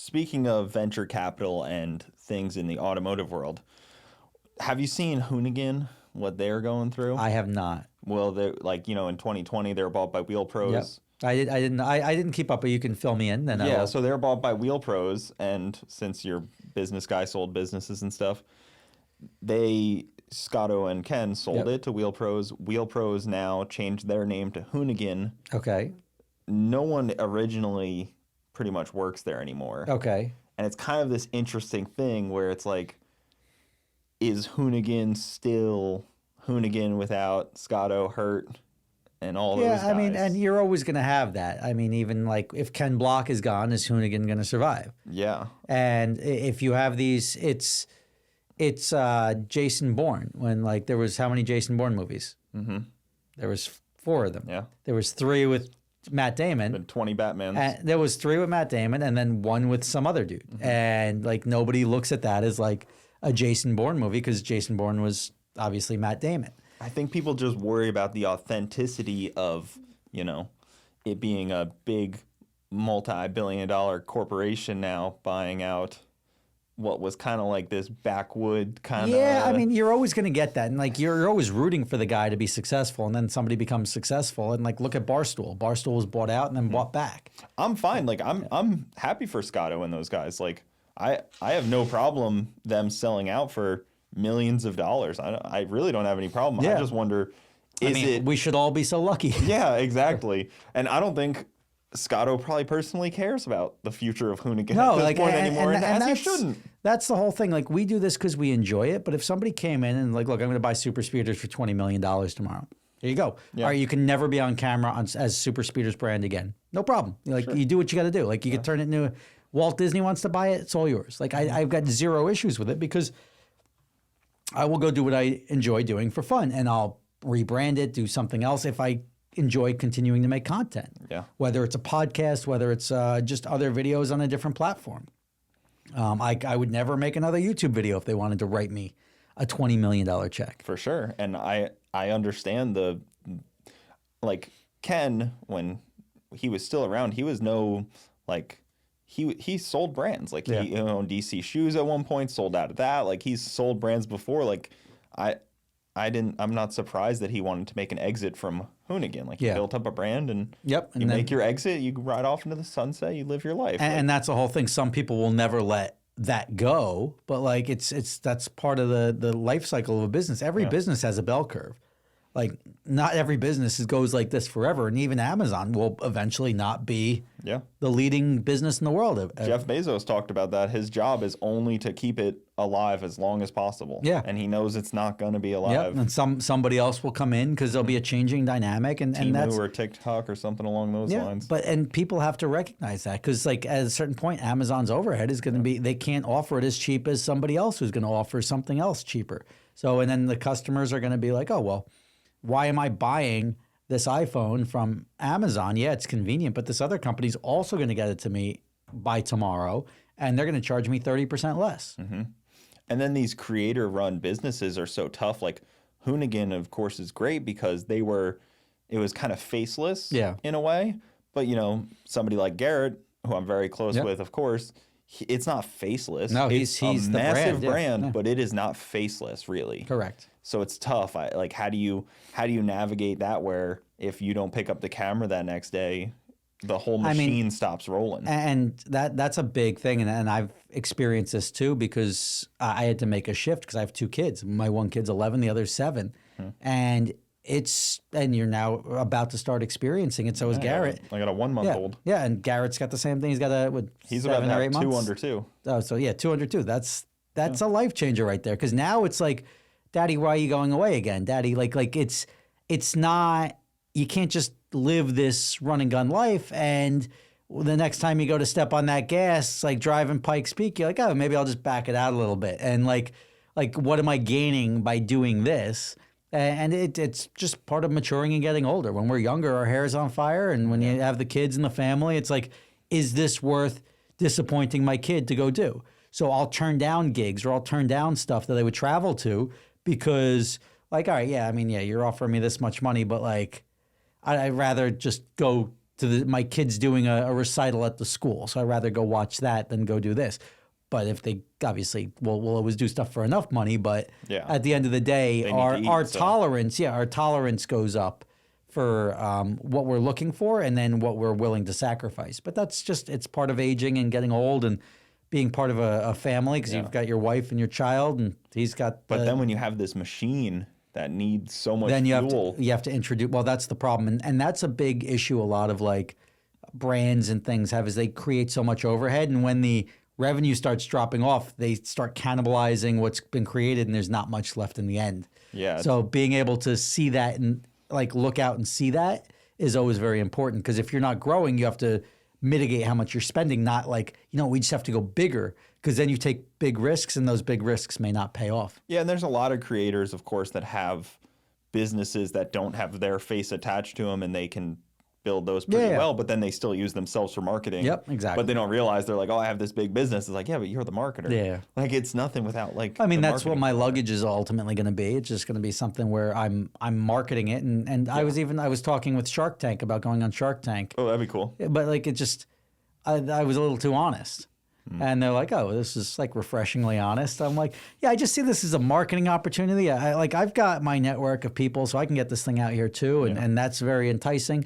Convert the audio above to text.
speaking of venture capital and things in the automotive world, have you seen Hoonigan, what they're going through? I have not. Well, they're like, in 2020, they were bought by Wheel Pros. Yep. I didn't keep up, but you can fill me in. Then so they're bought by Wheel Pros, and since your business guy sold businesses and stuff, Scotto and Ken sold it to Wheel Pros. Wheel Pros now changed their name to Hoonigan. Okay. No one originally pretty much works there anymore. Okay. And it's kind of this interesting thing where it's like, is Hoonigan still Hoonigan without Scotto hurt and all those guys? Yeah, I mean, and you're always going to have that. I mean, even like if Ken Block is gone, is Hoonigan going to survive? Yeah. And if you have these, it's Jason Bourne. When like there was how many Jason Bourne movies? Mm-hmm. There was 4 of them. Yeah. There was 3 with Matt Damon. Been 20 Batmans. And there was 3 with Matt Damon, and then 1 with some other dude. Mm-hmm. And like nobody looks at that as like a Jason Bourne movie because Jason Bourne was obviously Matt Damon. I think people just worry about the authenticity of, it being a big multi-billion-dollar corporation now buying out what was kind of like this backwood kind of... Yeah, I mean, you're always going to get that. And like you're always rooting for the guy to be successful, and then somebody becomes successful. And like look at Barstool. Barstool was bought out and then bought back. I'm fine. Like I'm happy for Scotto and those guys. Like I have no problem them selling out for millions of dollars. I really don't have any problem. Yeah. I just wonder, we should all be so lucky. Yeah, exactly. And I don't think Scotto probably personally cares about the future of Hoonigan at this point anymore, and he shouldn't. That's the whole thing. Like, we do this because we enjoy it, but if somebody came in and like, look, I'm going to buy Super Speeders for $20 million tomorrow. Here you go. Yeah. All right, you can never be on camera as Super Speeders brand again. No problem. Like, you do what you got to do. Like, you can turn it into Walt Disney wants to buy it, it's all yours. Like, I've got 0 issues with it because I will go do what I enjoy doing for fun, and I'll rebrand it, do something else if I enjoy continuing to make content. Yeah. Whether it's a podcast, whether it's just other videos on a different platform. I would never make another YouTube video if they wanted to write me a $20 million check. For sure. And I understand like Ken, when he was still around, he was he sold brands. Like he owned DC Shoes at one point, sold out of that. Like he's sold brands before. Like I'm not surprised that he wanted to make an exit from Hoonigan. Like, you built up a brand, and you make your exit, you ride off into the sunset, you live your life. And that's the whole thing. Some people will never let that go, but like that's part of the life cycle of a business. Every business has a bell curve. Like, not every business goes like this forever, and even Amazon will eventually not be the leading business in the world. Jeff Bezos talked about that. His job is only to keep it alive as long as possible. Yeah. And he knows it's not going to be alive. And somebody else will come in because there'll be a changing dynamic. And that's or TikTok or something along those lines. And people have to recognize that because, like, at a certain point, Amazon's overhead is going to be, they can't offer it as cheap as somebody else who's going to offer something else cheaper. So, and then the customers are going to be like, oh, well, why am I buying this iPhone from Amazon? Yeah, it's convenient, but this other company's also going to get it to me by tomorrow, and they're going to charge me 30% less. Mm-hmm. And then these creator-run businesses are so tough. Like Hoonigan, of course, is great because it was kind of faceless in a way. But, somebody like Garrett, who I'm very close with, of course, it's not faceless. No, he's a the massive brand, but it is not faceless, really. Correct. So it's tough. How do you navigate that where if you don't pick up the camera that next day, the whole machine stops rolling? And that's a big thing. And I've experienced this too because I had to make a shift because I have 2 kids. My one kid's 11, the other's 7. And you're now about to start experiencing it. So is Garrett. I got a 1-month-old. Yeah, and Garrett's got the same thing. He's got he's 7 about or 8 months. 2 under 2. Oh, so 2 under 2. That's a life changer right there. Because now it's like, Daddy, why are you going away again? Daddy, like it's not, you can't just live this run and gun life and the next time you go to step on that gas, like driving Pikes Peak, you're like, oh, maybe I'll just back it out a little bit. And like what am I gaining by doing this? And it's just part of maturing and getting older. When we're younger, our hair's on fire. And when you have the kids and the family, it's like, is this worth disappointing my kid to go do? So I'll turn down gigs or I'll turn down stuff that I would travel to because, like, all right, you're offering me this much money, but like, I'd rather just go my kid's doing a recital at the school, so I'd rather go watch that than go do this. But if they obviously we'll always do stuff for enough money, but at the end of the day, our tolerance goes up for what we're looking for and then what we're willing to sacrifice. But that's just, it's part of aging and getting old and being part of a family, because you've got your wife and your child, and he's got. But then when you have this machine that needs so much then fuel, you have to introduce. Well, that's the problem, and that's a big issue. A lot of like brands and things have is they create so much overhead, and when the revenue starts dropping off, they start cannibalizing what's been created, and there's not much left in the end. Yeah. So being able to see that and like look out and see that is always very important, because if you're not growing, you have to mitigate how much you're spending, not like, we just have to go bigger, because then you take big risks and those big risks may not pay off. Yeah, and there's a lot of creators, of course, that have businesses that don't have their face attached to them, and they can build those pretty well, but then they still use themselves for marketing. Yep, exactly. But they don't realize, they're like, oh, I have this big business. It's like, yeah, but you're the marketer. Yeah. Like, it's nothing without like. I mean, that's what my luggage is ultimately going to be. It's just going to be something where I'm marketing it, and I was talking with Shark Tank about going on Shark Tank. Oh, that'd be cool. But like, it just, I was a little too honest. And they're like, oh, this is like refreshingly honest. I'm like, yeah, I just see this as a marketing opportunity. I've got my network of people, so I can get this thing out here too, and that's very enticing.